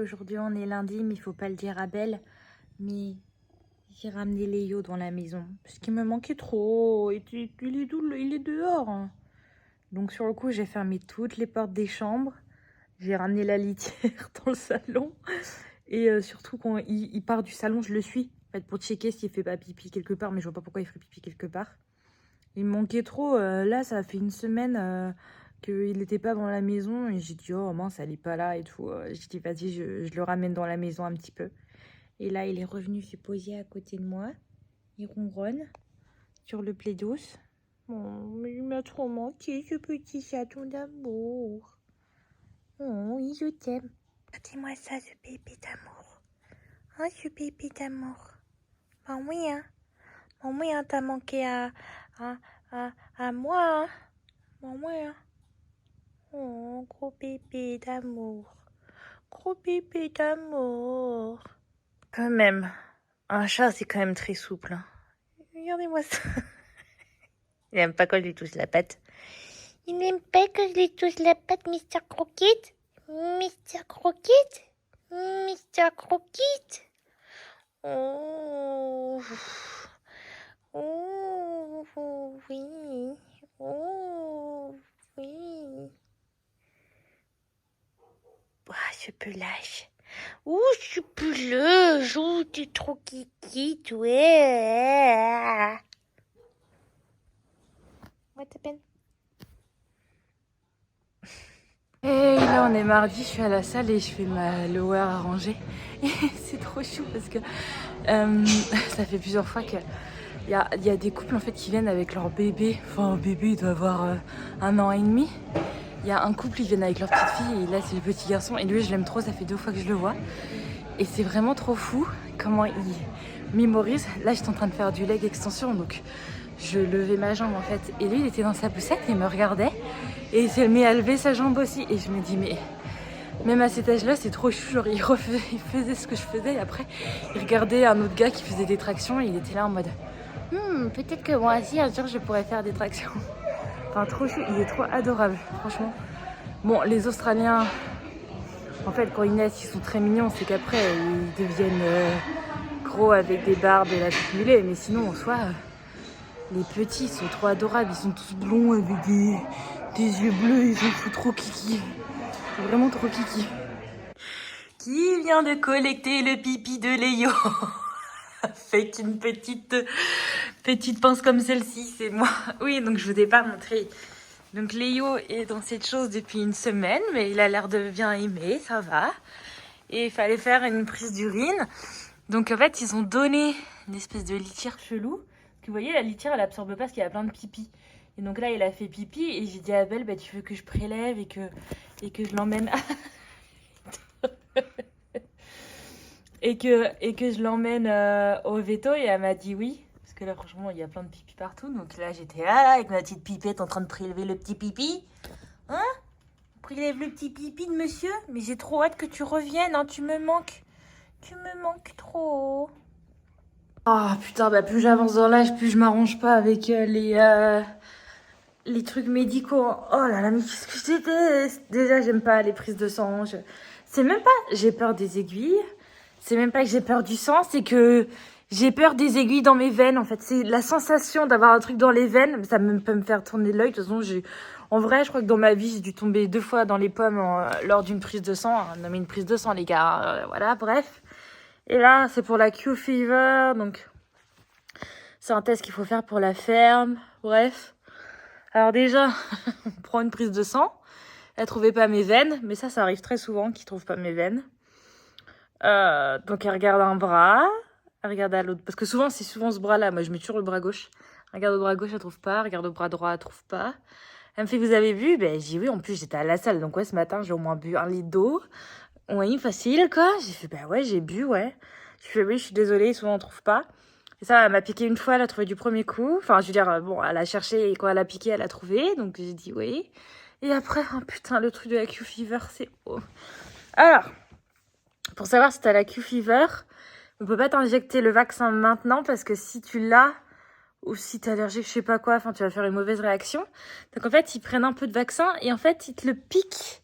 aujourd'hui on est lundi, mais il faut pas le dire à Belle. Mais j'ai ramené Léo dans la maison parce qu'il me manquait trop. Il est dehors, hein. Donc sur le coup, j'ai fermé toutes les portes des chambres. J'ai ramené la litière dans le salon. Et surtout, quand il part du salon, je le suis. En fait, pour checker s'il fait pas pipi quelque part. Mais je vois pas pourquoi il ferait pipi quelque part. Il me manquait trop. Là, ça fait une semaine qu'il n'était pas dans la maison. Et j'ai dit, oh mince, elle est pas là et tout. J'ai dit, vas-y, je le ramène dans la maison un petit peu. Et là, il est revenu se poser à côté de moi. Il ronronne sur le plaidos. Oh, mais il m'a trop manqué, ce petit chaton d'amour. Oh, oui, je t'aime. Regardez-moi ça, ce bébé d'amour. Hein, ce bébé d'amour. Ben oui, hein. Ben oui, hein, t'as manqué à moi, hein. Ben oui, hein. Oh, gros bébé d'amour. Gros bébé d'amour. Quand même, un chat, c'est quand même très souple, hein. Regardez-moi ça. Il n'aime pas quand je lui touche la patte. Il n'aime pas que je lui touche la patte, Mr. Croquette. Mr. Croquette. Mr. Croquette. Oh. Oh, oui. Oh, oui. Ah, ce pelage. Ouh, ce pelage. Ouh, t'es trop kikite, ouais. What happened? Et là on est mardi, je suis à la salle et je fais ma lower à ranger. Et c'est trop chou parce que ça fait plusieurs fois qu'il y a des couples en fait qui viennent avec leur bébé. Enfin, un bébé il doit avoir 1 an et demi. Il y a un couple, ils viennent avec leur petite fille et là c'est le petit garçon. Et lui je l'aime trop, ça fait 2 fois que je le vois. Et c'est vraiment trop fou comment il mémorise. Là j'étais en train de faire du leg extension donc je levais ma jambe en fait. Et lui il était dans sa poussette et il me regardait. Et il s'est mis à lever sa jambe aussi. Et je me dis, mais même à cet âge-là, c'est trop chou. Genre, il faisait ce que je faisais. Et après, il regardait un autre gars qui faisait des tractions. Et il était là en mode, peut-être que moi aussi, un jour, je pourrais faire des tractions. Enfin, trop chou. Il est trop adorable, franchement. Bon, les Australiens, en fait, quand ils naissent, ils sont très mignons. C'est qu'après, ils deviennent gros avec des barbes et la tête mulet. Mais sinon, en soi, les petits sont trop adorables. Ils sont tous blonds avec des yeux bleus, ils sont trop kiki. Vraiment trop kiki. Qui vient de collecter le pipi de Léo avec une petite pince comme celle-ci, c'est moi. Oui, donc je vous ai pas montré. Donc Léo est dans cette chose depuis une semaine, mais il a l'air de bien aimer, ça va. Et il fallait faire une prise d'urine. Donc en fait, ils ont donné une espèce de litière chelou. Vous voyez, la litière, elle absorbe pas parce qu'il y a plein de pipi. Et donc là, il a fait pipi et j'ai dit à Belle, bah, tu veux que je prélève et que je l'emmène et que je l'emmène au veto. Et elle m'a dit oui. Parce que là, franchement, il y a plein de pipi partout. Donc là, j'étais là, avec ma petite pipette en train de prélever le petit pipi. Hein? On prélève le petit pipi de monsieur? Mais j'ai trop hâte que tu reviennes, hein, tu me manques. Tu me manques trop. Oh putain, bah plus j'avance dans l'âge, plus je m'arrange pas avec les trucs médicaux. Oh là là, mais qu'est-ce que je déteste. Déjà, j'aime pas les prises de sang. C'est même pas, j'ai peur des aiguilles. C'est même pas que j'ai peur du sang, c'est que j'ai peur des aiguilles dans mes veines. En fait, c'est la sensation d'avoir un truc dans les veines. Ça peut me faire tourner l'œil. De toute façon, en vrai, je crois que dans ma vie, j'ai dû tomber 2 fois dans les pommes lors d'une prise de sang. Non mais une prise de sang, les gars. Voilà, bref. Et là, c'est pour la Q-Fever, donc c'est un test qu'il faut faire pour la ferme, bref. Alors déjà, on prend une prise de sang, elle trouvait pas mes veines, mais ça arrive très souvent qu'ils trouvent pas mes veines. Donc elle regarde un bras, elle regarde à l'autre, parce que souvent c'est souvent ce bras-là, moi je mets toujours le bras gauche. Elle regarde au bras gauche, elle trouve pas, elle regarde au bras droit, elle trouve pas. Elle me fait, vous avez vu? Ben j'ai dit oui, en plus j'étais à la salle, donc ouais, ce matin j'ai au moins bu 1 litre d'eau. Oui, facile, quoi. J'ai fait, bah ouais, j'ai bu, ouais. Je fais, oui, je suis désolée, souvent on trouve pas. Et ça, elle m'a piqué une fois, elle a trouvé du premier coup. Enfin, je veux dire, bon, elle a cherché et quand elle a piqué, elle a trouvé. Donc j'ai dit oui. Et après, oh putain, le truc de la Q-Fever, c'est... Oh. Alors, pour savoir si t'as la Q-Fever, on peut pas t'injecter le vaccin maintenant parce que si tu l'as, ou si t'es allergique, je sais pas quoi, enfin, tu vas faire une mauvaise réaction. Donc en fait, ils prennent un peu de vaccin et en fait, ils te le piquent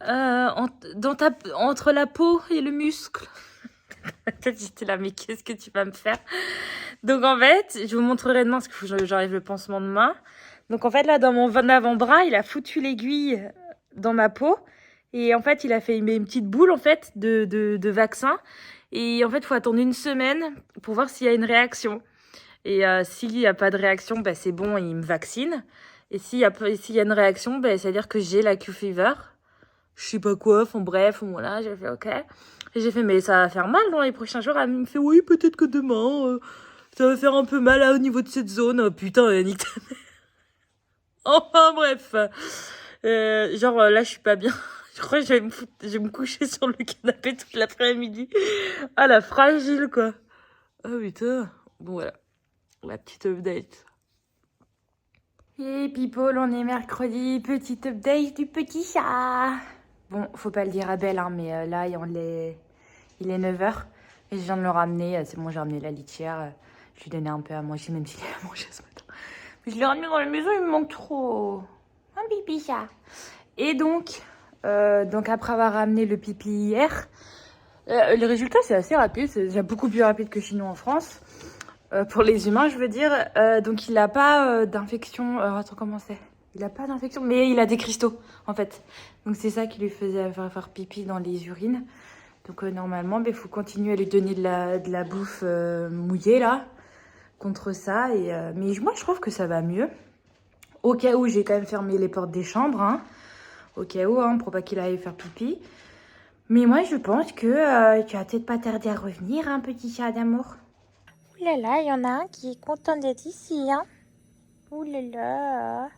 Entre la peau et le muscle. Peut-être j'étais là, mais qu'est-ce que tu vas me faire? Donc en fait, je vous montrerai demain parce qu'il faut que j'enlève le pansement de main. Donc en fait, là, dans mon avant-bras, il a foutu l'aiguille dans ma peau. Et en fait, il a fait une petite boule en fait de vaccin. Et en fait, il faut attendre une semaine pour voir s'il y a une réaction. Et s'il n'y a pas de réaction, bah, c'est bon, il me vaccine. Et s'il y a une réaction, bah, c'est-à-dire que j'ai la Q-fever. Je sais pas quoi, enfin bref, voilà, j'ai fait ok. Et j'ai fait, mais ça va faire mal dans les prochains jours. Elle me fait, oui, peut-être que demain, ça va faire un peu mal au niveau de cette zone. Oh, putain, Yannick. Enfin bref. Là, je suis pas bien. Je crois que je vais me coucher sur le canapé toute l'après-midi. Ah, la fragile, quoi. Ah, putain. Bon, voilà. La petite update. Et people, on est mercredi. Petite update du petit chat. Bon, faut pas le dire à Belle, hein, mais là, il est 9 h. Et je viens de le ramener. C'est bon, j'ai ramené la litière. Je lui ai donné un peu à manger, même s'il a mangé ce matin. Mais je l'ai ramené dans la maison, il me manque trop. Un pipi chat. Et donc après avoir ramené le pipi hier, le résultat, c'est assez rapide. C'est déjà beaucoup plus rapide que chez nous en France. Pour les humains, je veux dire. Donc, il n'a pas d'infection. Attends, comment c'est? Il n'a pas d'infection, mais il a des cristaux, en fait. Donc, c'est ça qui lui faisait faire pipi dans les urines. Donc, normalement, il faut continuer à lui donner de la bouffe mouillée, là, contre ça. Mais moi, je trouve que ça va mieux. Au cas où, j'ai quand même fermé les portes des chambres, hein. Au cas où, hein, pour pas qu'il aille faire pipi. Mais moi, je pense que tu vas peut-être pas tarder à revenir, hein, petit chat d'amour. Ouh là là, il y en a un qui est content d'être ici, hein. Ouh là là.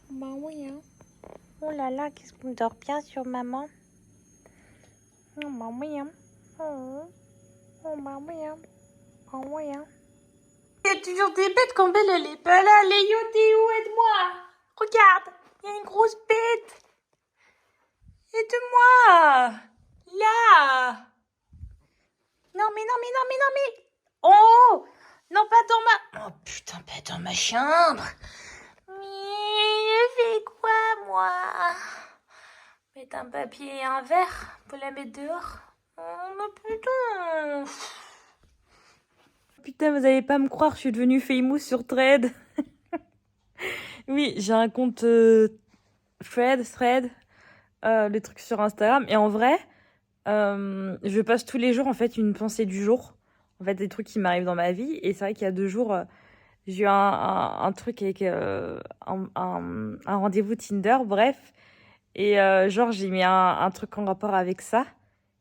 Bah oui, hein. Oh là là, qu'est-ce qu'on dort bien sur maman. Oh bah oui, hein. Oh bah oui, hein. Oh oui, hein. Il y a toujours des bêtes quand Belle, elle est pas là. Léo, t'es où? Aide-moi. Regarde, il y a une grosse bête. Aide-moi. Là. Non, mais non, mais non, mais non, mais... Oh! Non, pas dans ma... Oh, putain, pas dans ma chambre. Mais je fais quoi, moi? Mettre un papier et un verre pour la mettre dehors. Oh, mais putain. Putain, vous allez pas me croire, je suis devenue famous sur Thread. Oui, j'ai un compte Thread, le truc sur Instagram. Et en vrai, je poste tous les jours, en fait, une pensée du jour. En fait, des trucs qui m'arrivent dans ma vie. Et c'est vrai qu'il y a 2 jours, j'ai eu un truc avec un rendez-vous Tinder, bref. Et j'ai mis un truc en rapport avec ça.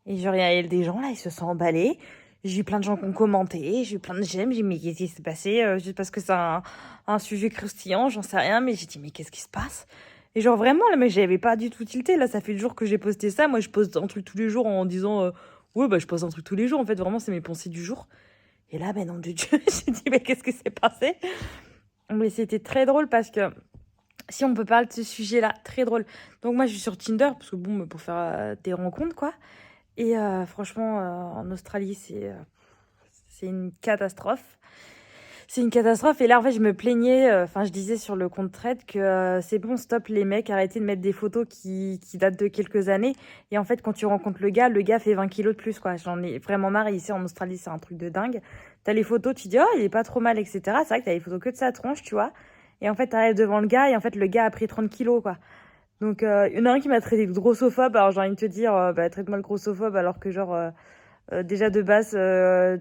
Et il y a des gens, là, ils se sont emballés. J'ai eu plein de gens qui ont commenté, j'ai eu plein de j'aime. J'ai dit, mais qu'est-ce qui s'est passé? Juste parce que c'est un sujet croustillant, j'en sais rien. Mais j'ai dit, mais qu'est-ce qui se passe? Et vraiment, là, mais j'avais pas du tout tilté. Là, ça fait le jour que j'ai posté ça. Moi, je poste un truc tous les jours en disant, ouais, bah, je poste un truc tous les jours. En fait, vraiment, c'est mes pensées du jour. Et là, nom de Dieu, j'ai dit, mais qu'est-ce qui s'est passé? Mais c'était très drôle parce que si on peut parler de ce sujet-là, très drôle. Donc moi, je suis sur Tinder parce que bon, pour faire des rencontres, quoi. Et franchement, en Australie, c'est une catastrophe. C'est une catastrophe. Et là, en fait, je me plaignais, je disais sur le compte Thread que c'est bon, stop, les mecs, arrêtez de mettre des photos qui datent de quelques années. Et en fait, quand tu rencontres le gars fait 20 kilos de plus, quoi. J'en ai vraiment marre. Ici, en Australie, c'est un truc de dingue. T'as les photos, tu dis, oh, il est pas trop mal, etc. C'est vrai que t'as les photos que de sa tronche, tu vois. Et en fait, t'arrives devant le gars, et en fait, le gars a pris 30 kilos, quoi. Donc, il y en a un qui m'a traité de grossophobe. Alors, j'ai envie de te dire, traite-moi le grossophobe, alors que déjà de base,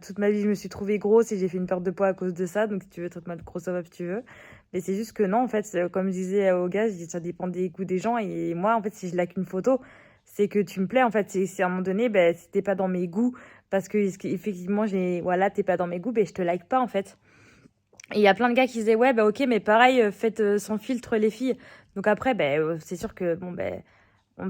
toute ma vie, je me suis trouvée grosse et j'ai fait une perte de poids à cause de ça. Donc, si tu veux, traite-moi de grossophobe si tu veux. Mais c'est juste que non, en fait, comme je disais au gars, ça dépend des goûts des gens. Et moi, en fait, si je like une photo, c'est que tu me plais. En fait, c'est à un moment donné, si t'es pas dans mes goûts, parce que effectivement, voilà, t'es pas dans mes goûts, je te like pas, en fait. Et il y a plein de gars qui disaient, ouais, ok, mais pareil, faites sans filtre les filles. Donc après, c'est sûr que,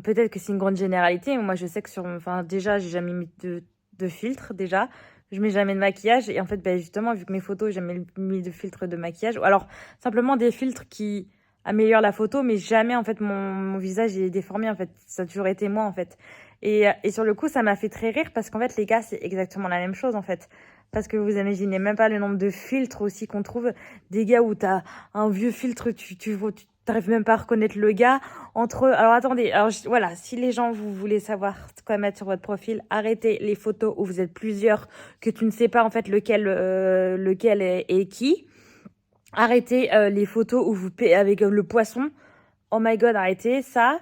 peut-être que c'est une grande généralité. Moi, je sais que déjà, j'ai jamais mis de filtre, déjà. Je mets jamais de maquillage. Et en fait, justement, vu que mes photos, j'ai jamais mis de filtre de maquillage. Alors, simplement des filtres qui améliorent la photo, mais jamais, en fait, mon visage est déformé, en fait. Ça a toujours été moi, en fait. Et sur le coup, ça m'a fait très rire parce qu'en fait, les gars, c'est exactement la même chose, en fait. Parce que vous imaginez même pas le nombre de filtres aussi qu'on trouve. Des gars où t'as un vieux filtre, tu vois, t'arrives même pas à reconnaître le gars. Alors attendez, voilà, si les gens, vous voulez savoir quoi mettre sur votre profil, arrêtez les photos où vous êtes plusieurs, que tu ne sais pas en fait lequel est qui. Arrêtez les photos où vous avec le poisson. Oh my god, arrêtez ça.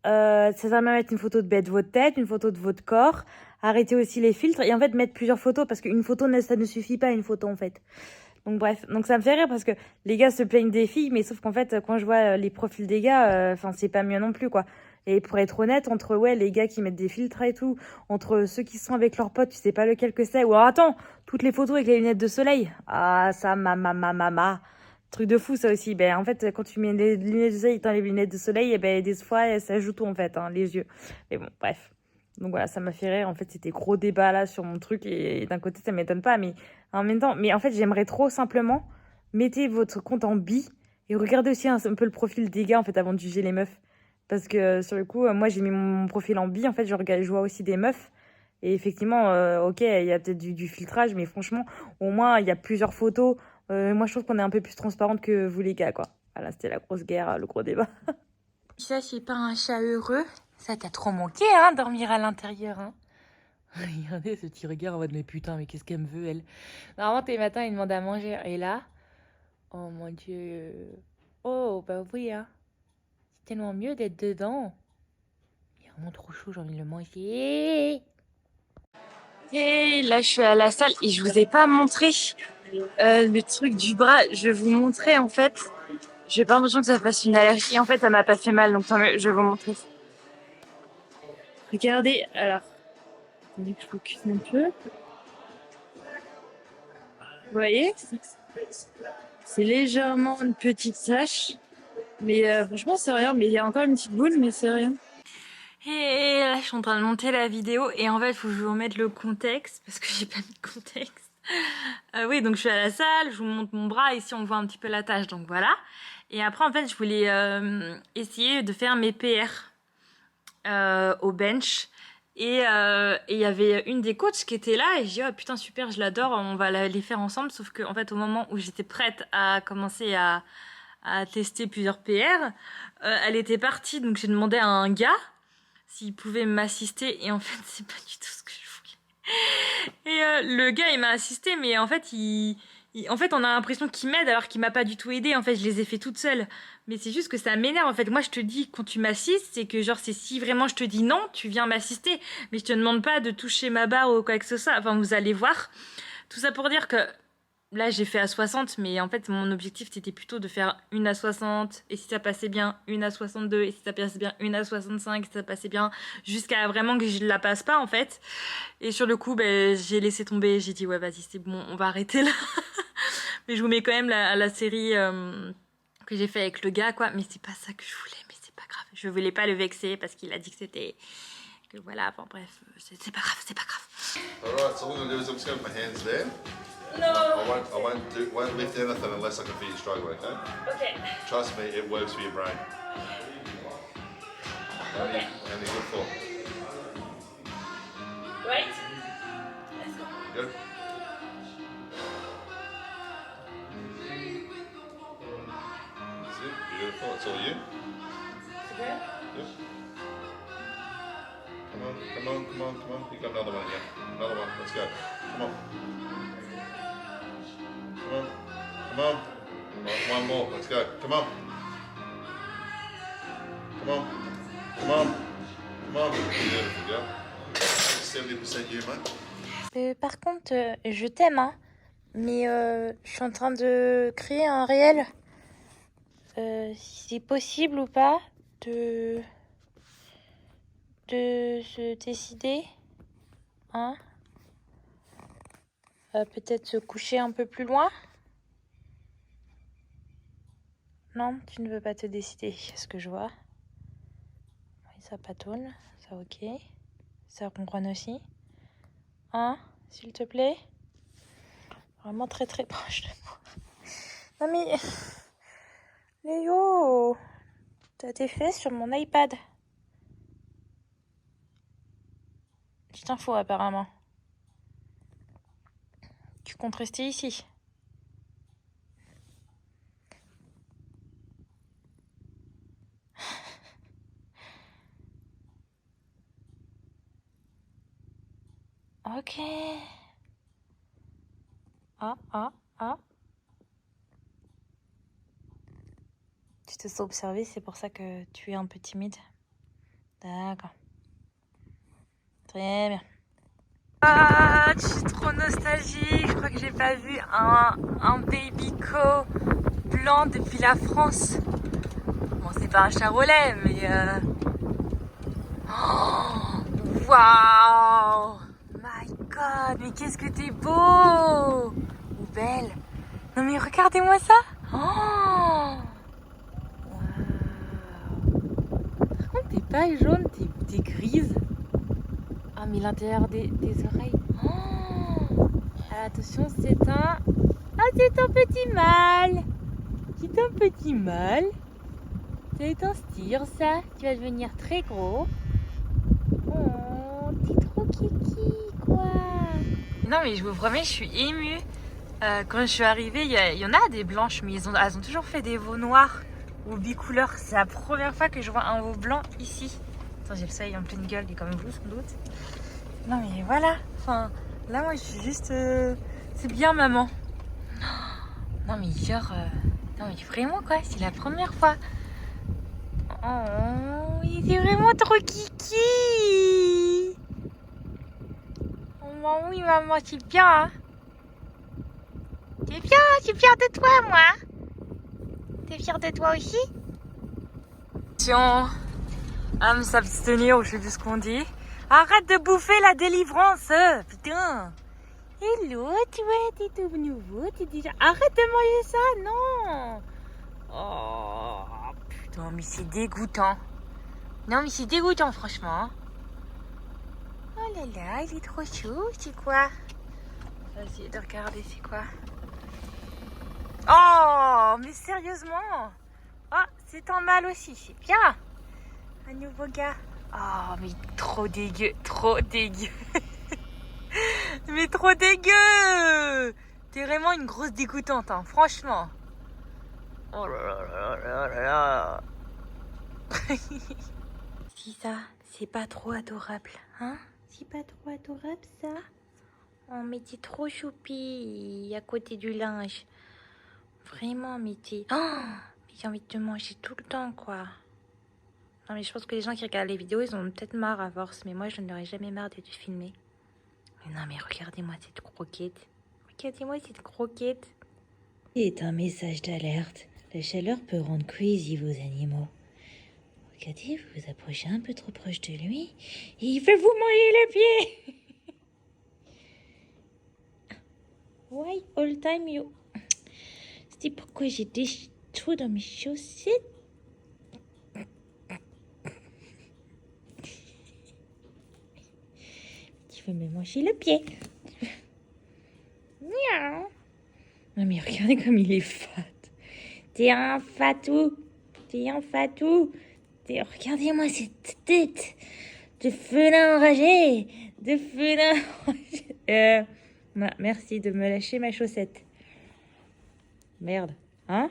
Ça sert à mettre une photo de votre tête, une photo de votre corps. Arrêtez aussi les filtres et en fait mettre plusieurs photos parce qu'une photo, ça ne suffit pas une photo en fait. Donc bref, donc ça me fait rire parce que les gars se plaignent des filles, mais sauf qu'en fait quand je vois les profils des gars, enfin c'est pas mieux non plus quoi. Et pour être honnête, entre les gars qui mettent des filtres et tout, entre ceux qui sont avec leurs potes, tu sais pas lequel que c'est. Ou alors attends, toutes les photos avec les lunettes de soleil. Ah ça truc de fou ça aussi. Ben en fait quand tu mets les lunettes de soleil dans les lunettes de soleil, et ben des fois ça joue tout en fait, hein, les yeux. Mais bon bref. Donc voilà, ça m'a fait rire. En fait, c'était gros débat là sur mon truc et d'un côté, ça m'étonne pas, mais en même temps, mais en fait, j'aimerais trop simplement mettez votre compte en bi et regardez aussi un peu le profil des gars en fait avant de juger les meufs. Parce que sur le coup, moi j'ai mis mon profil en bi, en fait, je vois aussi des meufs. Et effectivement, ok, il y a peut-être du filtrage, mais franchement, au moins, il y a plusieurs photos. Moi, je trouve qu'on est un peu plus transparente que vous les gars, quoi. Voilà, c'était la grosse guerre, le gros débat. Ça, c'est pas un chat heureux. Ça t'a trop manqué, hein, dormir à l'intérieur, hein. Regardez ce petit regard en mode, mais putain, mais qu'est-ce qu'elle me veut, elle. Normalement, tous les matins, il demande à manger. Et là, oh mon Dieu. Oh, bah oui, hein. C'est tellement mieux d'être dedans. Il est vraiment trop chaud, j'ai envie de le manger. Et là, je suis à la salle et je vous ai pas montré le truc du bras. Je vais vous montrer, en fait. J'ai pas l'impression que ça fasse une allergie. En fait, ça m'a pas fait mal, donc tant mieux, je vais vous montrer. Regardez, alors. Attendez que je focus un peu. Vous voyez? C'est légèrement une petite tache. Mais franchement, c'est rien. Mais il y a encore une petite boule, mais c'est rien. Et là, je suis en train de monter la vidéo. Et en fait, il faut que je vous remette le contexte. Parce que j'ai pas mis de contexte. Oui, donc je suis à la salle. Je vous montre mon bras. Ici, on voit un petit peu la tache. Donc voilà. Et après, en fait, je voulais essayer de faire mes PR au bench. Et il y avait une des coachs qui était là et j'ai dit oh putain super je l'adore, on va les faire ensemble, sauf que en fait au moment où j'étais prête à commencer à tester plusieurs PR, elle était partie, donc j'ai demandé à un gars s'il pouvait m'assister et en fait c'est pas du tout ce que je voulais. Et le gars il m'a assisté mais en fait en fait, on a l'impression qu'il m'aide alors qu'il m'a pas du tout aidé. En fait, je les ai fait toutes seules. Mais c'est juste que ça m'énerve. En fait, moi, je te dis, quand tu m'assistes, c'est que genre, c'est si vraiment je te dis non, tu viens m'assister. Mais je te demande pas de toucher ma barre ou quoi que ce soit. Enfin, vous allez voir. Tout ça pour dire que là, j'ai fait à 60, mais en fait, mon objectif, c'était plutôt de faire une à 60. Et si ça passait bien, une à 62. Et si ça passait bien, une à 65. Si ça passait bien, jusqu'à vraiment que je la passe pas, en fait. Et sur le coup, ben, j'ai laissé tomber. J'ai dit, ouais, vas-y, c'est bon, on va arrêter là. Mais je vous mets quand même la série que j'ai fait avec le gars, quoi. Mais c'est pas ça que je voulais, mais c'est pas grave. Je voulais pas le vexer parce qu'il a dit que c'était... Que voilà, enfin bref, c'est pas grave, c'est pas grave. Alright, so what I'm gonna do is I'm just gonna put my hands there. No. I won't lift anything unless I can feel you struggling, okay? Okay. Trust me, it works for your brain. Okay. And good for. Right? Good. That's it. Beautiful. It's all you. Okay. Yep. Come on. You got another one here. Another one. Let's go. Come on. Right, one more. Let's go. Come on. Beautiful girl. 70% you, mate. Par contre, je t'aime, hein. Mais je suis en train de créer un réel. Si c'est possible ou pas de se décider, hein, peut-être se coucher un peu plus loin. Non, tu ne veux pas te décider, ce que je vois. Oui, ça patauge, ça ok. Ça ronronne aussi. Hein, s'il te plaît. Vraiment très très proche de moi. Non mais... Léo, t'as tes fesses sur mon iPad. Tu t'en fous apparemment. Tu comptes rester ici. Ok. Ah, ah, ah. Tu te sens observé, c'est pour ça que tu es un peu timide. D'accord. Très bien. Ah, je suis trop nostalgique. Je crois que j'ai pas vu un baby co blanc depuis la France. Bon, c'est pas un charolais, mais... Oh, waouh! My God, mais qu'est-ce que t'es beau! Ou belle! Non mais regardez-moi ça! Oh! Par contre, t'es pas jaune, t'es grise. Ah, mais l'intérieur des oreilles. Oh! Attention, c'est un... Ah, c'est un petit mâle! C'est un petit mâle. C'est un styre, ça. Tu vas devenir très gros. Oh, t'es trop kiki, quoi. Non, mais je vous promets, je suis émue. Quand je suis arrivée, il y en a des blanches, mais elles ont toujours fait des veaux noirs ou bicouleurs. C'est la première fois que je vois un veau blanc ici. Attends, j'ai le soleil en pleine gueule, il est comme vous sans doute. Non, mais voilà. Enfin, là, moi, je suis juste... C'est bien, maman. Non, mais genre... Non, mais vraiment, quoi. C'est la première fois. Oh, il est vraiment trop kiki. Oh, oui, maman, c'est bien, hein. C'est bien, je suis fière de toi, moi. T'es fière de toi aussi? Attention à me s'abstenir, ou je sais plus ce qu'on dit. Arrête de bouffer la délivrance, putain. Hello, tu vois, t'es tout nouveau, t'es déjà... Arrête de manger ça, non. Oh, putain, mais c'est dégoûtant. Non, mais c'est dégoûtant, franchement. Oh là là, il est trop chou, c'est quoi? On va essayer de regarder, c'est quoi? Oh, mais sérieusement? Oh, c'est un mâle aussi, c'est bien. Un nouveau gars. Oh, mais trop dégueu, trop dégueu. Mais trop dégueu. T'es vraiment une grosse dégoûtante, hein, franchement. Oh là là là là là. Si ça, c'est pas trop adorable, hein? C'est pas trop adorable, ça? Oh, mais t'es trop choupi à côté du linge. Vraiment, mais t'es... Oh, mais j'ai envie de te manger tout le temps, quoi. Non, mais je pense que les gens qui regardent les vidéos, ils ont peut-être marre à force. Mais moi, je n'aurais jamais marre d'être filmée. Mais non, mais regardez-moi cette croquette. Regardez-moi cette croquette. C'est un message d'alerte. La chaleur peut rendre crazy vos animaux. Regardez, vous vous approchez un peu trop proche de lui. Et il veut vous manger le pied. Why all time you... C'est pourquoi j'ai des trous dans mes chaussettes. Tu veux me manger le pied. Miaou. Non mais regardez comme il est fat. T'es un fatou. T'es un fatou. Regardez-moi cette tête de félin enragé. De félin enragé. Merci de me lâcher ma chaussette. Merde. Hein?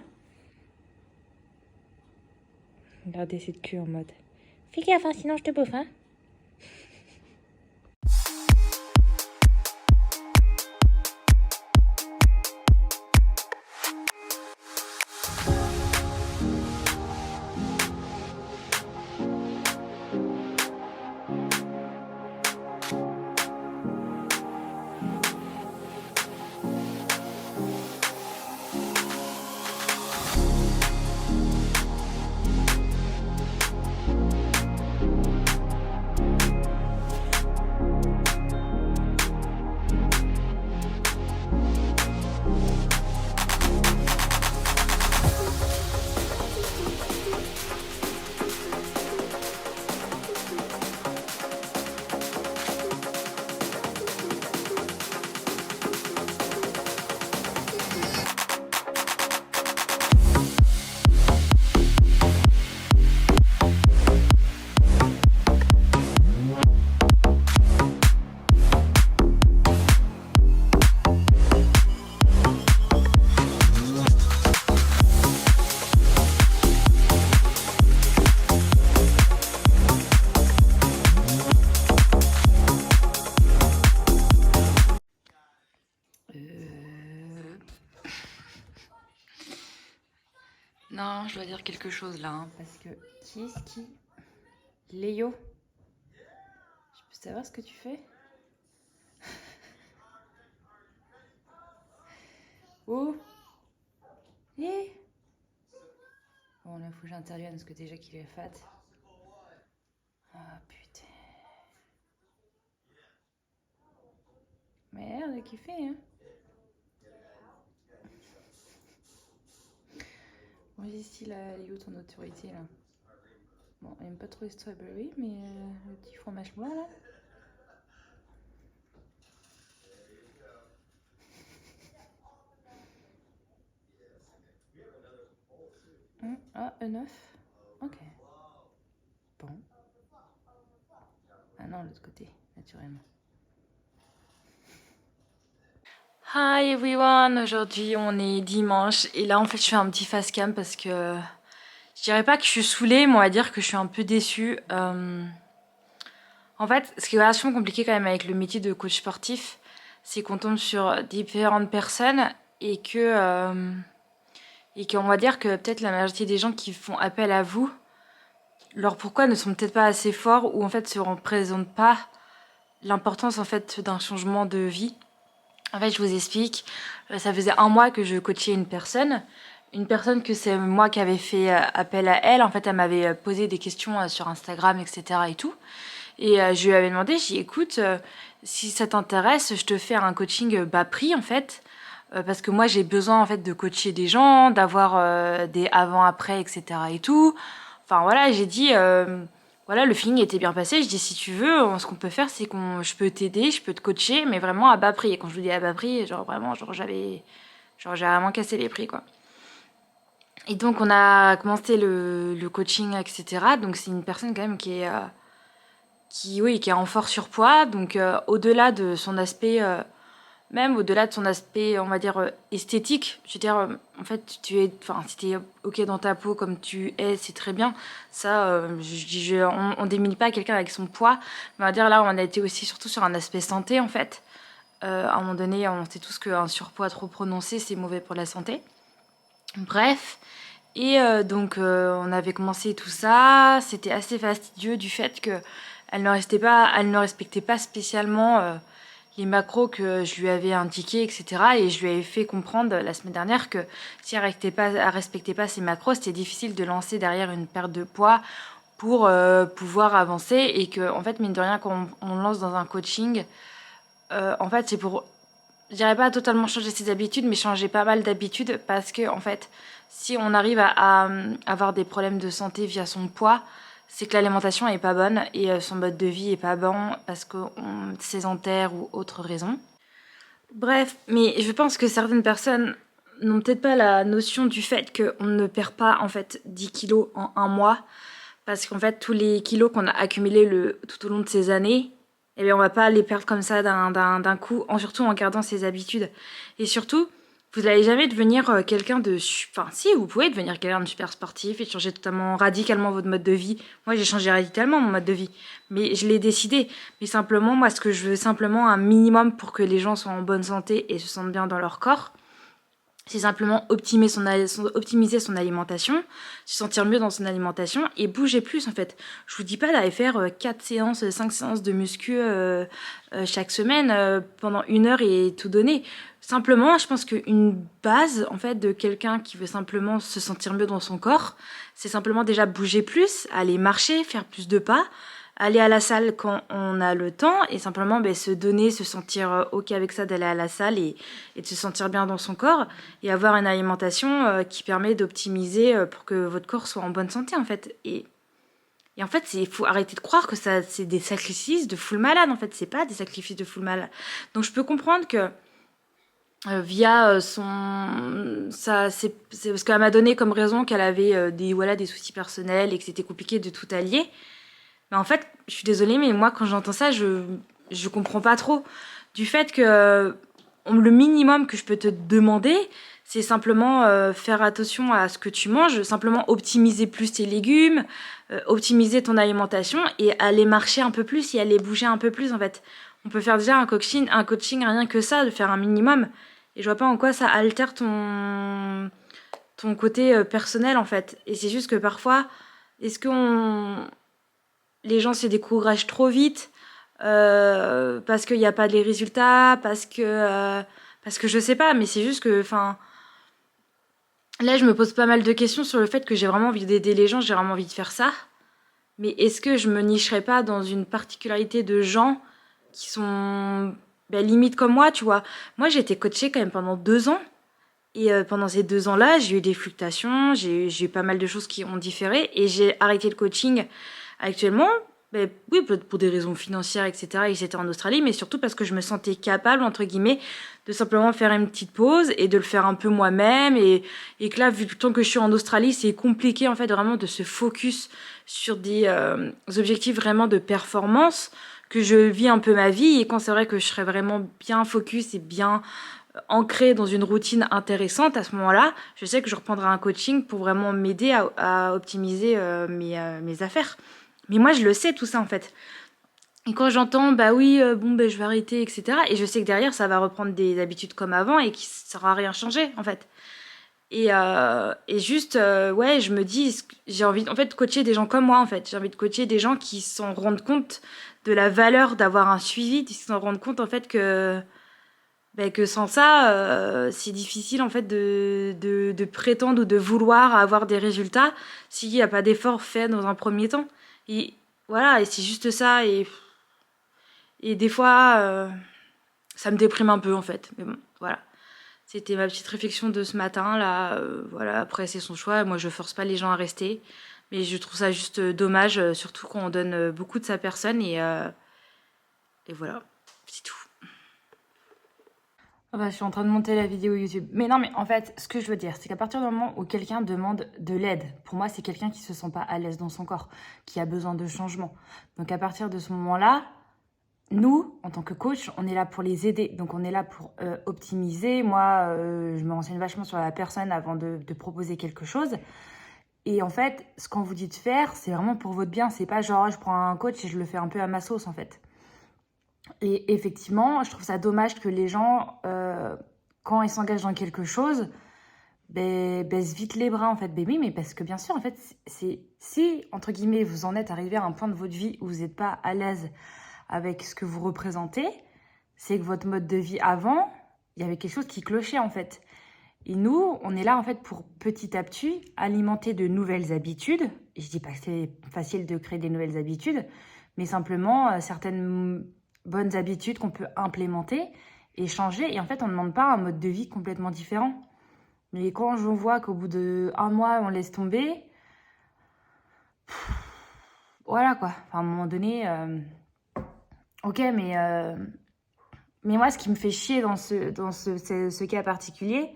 Regardez cette queue en mode. Fais gaffe, hein, sinon je te bouffe, hein. Non, je dois dire quelque chose là, hein, parce que qui est-ce qui... Léo, je peux savoir ce que tu fais? Oh, eh. Bon, là, faut que j'intervienne parce que déjà qu'il est fat. Ah, putain. Merde, qu'il fait, hein? Bon, ici, là, elle est où ton autorité, là? Bon, elle aime pas trop les strawberries, mais le petit fromage blanc, là. Ah, un œuf. Ok. Bon. Ah non, l'autre côté, naturellement. Hi everyone, aujourd'hui on est dimanche et là en fait je fais un petit face cam parce que je dirais pas que je suis saoulée, mais on va dire que je suis un peu déçue. En fait, ce qui est vachement compliqué quand même avec le métier de coach sportif, c'est qu'on tombe sur différentes personnes et qu'on va dire que peut-être la majorité des gens qui font appel à vous, leur pourquoi ne sont peut-être pas assez forts ou en fait se représentent pas l'importance en fait d'un changement de vie. En fait, je vous explique, ça faisait 1 mois que je coachais une personne que c'est moi qui avais fait appel à elle. En fait, elle m'avait posé des questions sur Instagram, etc. et tout. Et je lui avais demandé, j'ai dit, écoute, si ça t'intéresse, je te fais un coaching bas prix, en fait. Parce que moi, j'ai besoin, en fait, de coacher des gens, d'avoir des avant-après, etc. et tout. Enfin, voilà, j'ai dit... voilà, le feeling était bien passé. Je dis, si tu veux, ce qu'on peut faire, c'est je peux t'aider, je peux te coacher, mais vraiment à bas prix. Et quand je vous dis à bas prix, genre vraiment, j'ai vraiment cassé les prix, quoi. Et donc, on a commencé le coaching, etc. Donc, c'est une personne quand même qui est en fort surpoids. Donc, au-delà de son aspect, même au-delà de son aspect, on va dire, esthétique, je veux dire, en fait, si t'es ok dans ta peau comme tu es, c'est très bien. Ça, on démine pas quelqu'un avec son poids. Mais on va dire, là, on a été aussi surtout sur un aspect santé, en fait. À un moment donné, on sait tous qu'un surpoids trop prononcé, c'est mauvais pour la santé. Bref. Et donc, on avait commencé tout ça. C'était assez fastidieux du fait que elle ne respectait pas spécialement les macros que je lui avais indiqués, etc. Et je lui avais fait comprendre la semaine dernière que si elle respectait pas ses macros, c'était difficile de lancer derrière une perte de poids pour pouvoir avancer. Et que, en fait, mine de rien, quand on lance dans un coaching, en fait, c'est pour, je dirais pas totalement changer ses habitudes, mais changer pas mal d'habitudes parce que, en fait, si on arrive à avoir des problèmes de santé via son poids, c'est que l'alimentation est pas bonne et son mode de vie est pas bon parce qu'on sédentaire ou autre raison. Bref, mais je pense que certaines personnes n'ont peut-être pas la notion du fait qu'on ne perd pas en fait 10 kilos en 1 mois parce qu'en fait tous les kilos qu'on a accumulés tout au long de ces années, eh bien on va pas les perdre comme ça d'un coup, surtout en gardant ses habitudes. Et surtout, vous n'allez jamais devenir quelqu'un de... Enfin, si, vous pouvez devenir quelqu'un de super sportif et changer totalement, radicalement votre mode de vie. Moi, j'ai changé radicalement mon mode de vie. Mais je l'ai décidé. Mais simplement, moi, ce que je veux simplement, un minimum pour que les gens soient en bonne santé et se sentent bien dans leur corps, c'est simplement optimiser son alimentation, se sentir mieux dans son alimentation et bouger plus en fait. Je vous dis pas d'aller faire 4 séances, 5 séances de muscu chaque semaine pendant 1 heure et tout donner. Simplement, je pense qu'une base en fait de quelqu'un qui veut simplement se sentir mieux dans son corps, c'est simplement déjà bouger plus, aller marcher, faire plus de pas, aller à la salle quand on a le temps et simplement se donner, se sentir ok avec ça d'aller à la salle et de se sentir bien dans son corps et avoir une alimentation qui permet d'optimiser pour que votre corps soit en bonne santé en fait. Et en fait, il faut arrêter de croire que ça c'est des sacrifices de full malade en fait, c'est pas des sacrifices de full malade. Donc je peux comprendre que via c'est parce qu'elle m'a donné comme raison qu'elle avait des soucis personnels et que c'était compliqué de tout allier. Mais en fait, je suis désolée, mais moi, quand j'entends ça, je comprends pas trop. Du fait que le minimum que je peux te demander, c'est simplement faire attention à ce que tu manges, simplement optimiser plus tes légumes, optimiser ton alimentation et aller marcher un peu plus et aller bouger un peu plus, en fait. On peut faire déjà un coaching rien que ça, de faire un minimum. Et je vois pas en quoi ça altère ton côté personnel en fait. Et c'est juste que parfois, est-ce que les gens se découragent trop vite parce qu'il n'y a pas les résultats, parce que je sais pas, mais c'est juste que, enfin, là je me pose pas mal de questions sur le fait que j'ai vraiment envie d'aider les gens, j'ai vraiment envie de faire ça. Mais est-ce que je me nicherais pas dans une particularité de gens qui sont limite comme moi, tu vois? Moi, j'ai été coachée quand même pendant 2 ans. Et pendant ces 2 ans-là, j'ai eu des fluctuations, j'ai eu pas mal de choses qui ont différé. Et j'ai arrêté le coaching actuellement. Oui, pour des raisons financières, etc. Et j'étais en Australie, mais surtout parce que je me sentais capable, entre guillemets, de simplement faire une petite pause et de le faire un peu moi-même. Et que là, vu le temps que je suis en Australie, c'est compliqué, en fait, vraiment de se focus sur des objectifs vraiment de performance, que je vis un peu ma vie. Et quand c'est vrai que je serais vraiment bien focus et bien ancrée dans une routine intéressante, à ce moment-là, je sais que je reprendrai un coaching pour vraiment m'aider à optimiser mes affaires. Mais moi, je le sais tout ça, en fait. Et quand j'entends, bah oui, je vais arrêter, etc. Et je sais que derrière, ça va reprendre des habitudes comme avant et qu'il ne sera rien changé, en fait. Et juste, ouais, je me dis, j'ai envie, en fait, de coacher des gens comme moi, en fait. J'ai envie de coacher des gens qui s'en rendent compte de la valeur d'avoir un suivi, qui s'en rendent compte, en fait, que sans ça, c'est difficile, en fait, de prétendre ou de vouloir avoir des résultats s'il n'y a pas d'effort fait dans un premier temps. Et voilà, et c'est juste ça. Et des fois, ça me déprime un peu, en fait. Mais bon, voilà. C'était ma petite réflexion de ce matin, là. Voilà, après, c'est son choix. Moi, je force pas les gens à rester. Mais je trouve ça juste dommage, surtout quand on donne beaucoup de sa personne. Et voilà, c'est tout. Ah bah, je suis en train de monter la vidéo YouTube. Mais non, mais en fait, ce que je veux dire, c'est qu'à partir du moment où quelqu'un demande de l'aide, pour moi, c'est quelqu'un qui se sent pas à l'aise dans son corps, qui a besoin de changement. Donc à partir de ce moment-là, nous, en tant que coach, on est là pour les aider. Donc on est là pour optimiser. Moi, je me renseigne vachement sur la personne avant de proposer quelque chose. Et en fait, ce qu'on vous dit de faire, c'est vraiment pour votre bien. C'est pas genre, je prends un coach et je le fais un peu à ma sauce, en fait. Et effectivement, je trouve ça dommage que les gens, quand ils s'engagent dans quelque chose, baissent vite les bras, en fait. Ben oui, mais parce que bien sûr, en fait, si, entre guillemets, vous en êtes arrivé à un point de votre vie où vous n'êtes pas à l'aise avec ce que vous représentez, c'est que votre mode de vie avant, il y avait quelque chose qui clochait, en fait. Et nous, on est là, en fait, pour petit à petit alimenter de nouvelles habitudes. Et je dis pas que c'est facile de créer des nouvelles habitudes, mais simplement certaines bonnes habitudes qu'on peut implémenter et changer. Et en fait, on ne demande pas un mode de vie complètement différent. Mais quand je vois qu'au bout d'1 mois, on laisse tomber, voilà quoi. Enfin, à un moment donné, ok, mais moi, ce qui me fait chier dans ce cas particulier,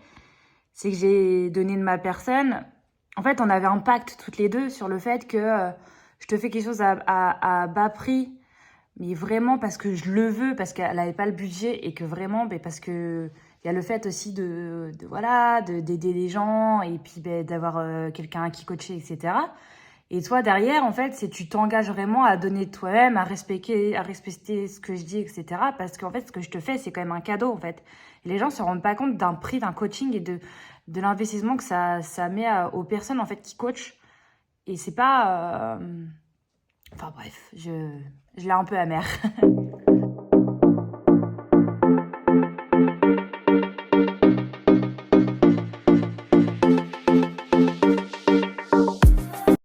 c'est que j'ai donné de ma personne. En fait, on avait un pacte toutes les deux sur le fait que je te fais quelque chose à bas prix, mais vraiment parce que je le veux, parce qu'elle n'avait pas le budget et que vraiment, parce que il y a le fait aussi d'aider les gens et puis d'avoir quelqu'un à qui coacher, etc. Et toi, derrière, en fait, c'est tu t'engages vraiment à donner de toi-même, à respecter ce que je dis, etc. Parce qu'en fait, ce que je te fais, c'est quand même un cadeau, en fait. Et les gens se rendent pas compte d'un prix d'un coaching et de l'investissement que ça met aux personnes, en fait, qui coachent. Et c'est pas... Enfin bref, je l'ai un peu amère.